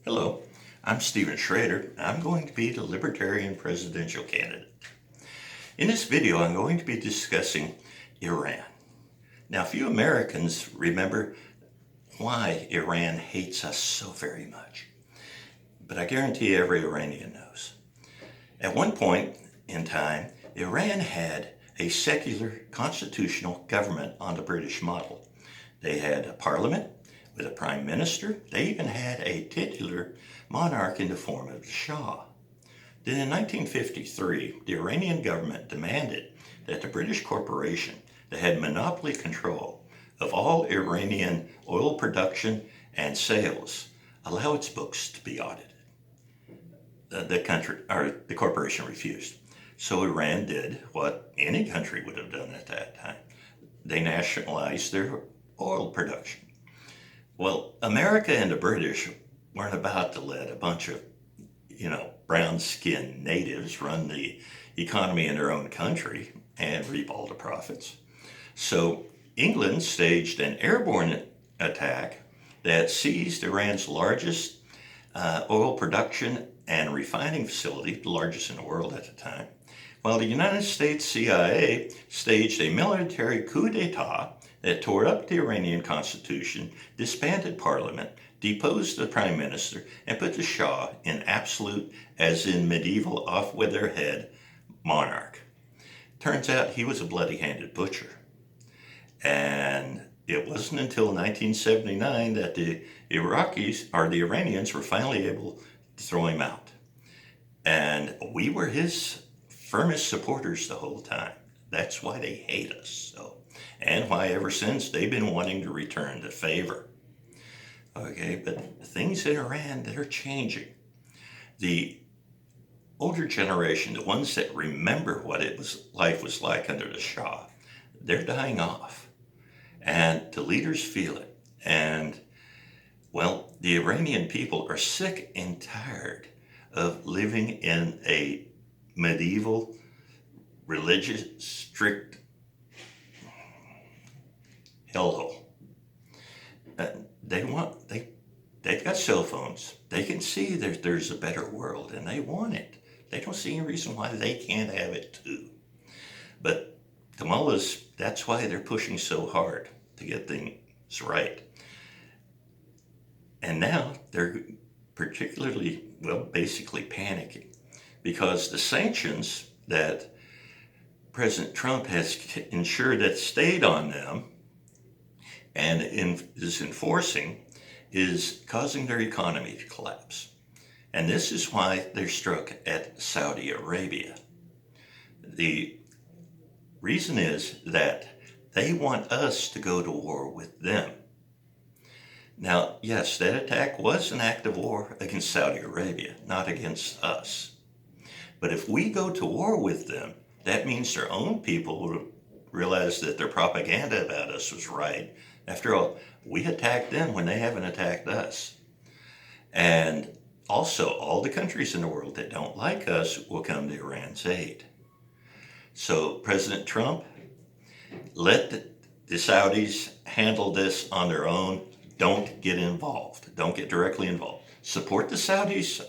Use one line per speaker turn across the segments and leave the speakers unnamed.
Hello, I'm Stephen Sschrader. I'm going to be the Libertarian presidential candidate. In this video, I'm going to be discussing Iran. Now, few Americans remember why Iran hates us so very much, but I guarantee every Iranian knows. At one point in time, Iran had a secular constitutional government on the British model. They had a parliament with a prime minister. They even had a titular monarch in the form of the Shah. Then in 1953, the Iranian government demanded that the British corporation that had monopoly control of all Iranian oil production and sales allow its books to be audited. The corporation refused. So Iran did what any country would have done at that time. They nationalized their oil production. Well, America and the British weren't about to let a bunch of, brown-skinned natives run the economy in their own country and reap all the profits. So England staged an airborne attack that seized Iran's largest oil production and refining facility, the largest in the world at the time, while the United States CIA staged a military coup d'etat that tore up the Iranian constitution, disbanded parliament, deposed the prime minister, and put the Shah in absolute, as in medieval, off-with-their-head monarch. Turns out he was a bloody-handed butcher. And it wasn't until 1979 that the Iranians were finally able to throw him out. And we were his firmest supporters the whole time. That's why they hate us so. And why ever since they've been wanting to return the favor. Okay, but things in Iran, they're changing. The older generation, the ones that remember what life was like under the Shah, they're dying off. And the leaders feel it. And, well, the Iranian people are sick and tired of living in a medieval, religious, strict hellhole. They've got cell phones. They can see there's a better world, and they want it. They don't see any reason why they can't have it too. But the mullahs, that's why they're pushing so hard to get things right. And now they're particularly, basically panicking because the sanctions that President Trump has ensured that stayed on them and is enforcing is causing their economy to collapse. And this is why they're struck at Saudi Arabia. The reason is that they want us to go to war with them. Now, yes, that attack was an act of war against Saudi Arabia, not against us. But if we go to war with them, that means their own people will realize that their propaganda about us was right. After all, we attacked them when they haven't attacked us. And also, all the countries in the world that don't like us will come to Iran's aid. So President Trump, let the Saudis handle this on their own. Don't get involved. Don't get directly involved. Support the Saudis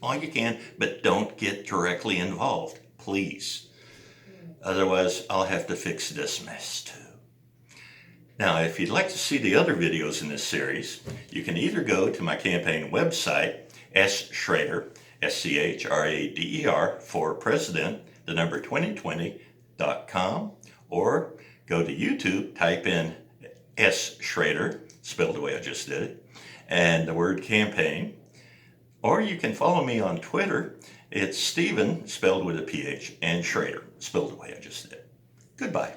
all you can, but don't get directly involved, please. Otherwise, I'll have to fix this mess too. Now, if you'd like to see the other videos in this series, you can either go to my campaign website, Sschrader, Schrader, for president, the number 2020.com, or go to YouTube, type in Sschrader, spelled the way I just did it, and the word campaign. Or you can follow me on Twitter. It's Stephen, spelled with a PH, and Sschrader, spelled the way I just did. Goodbye.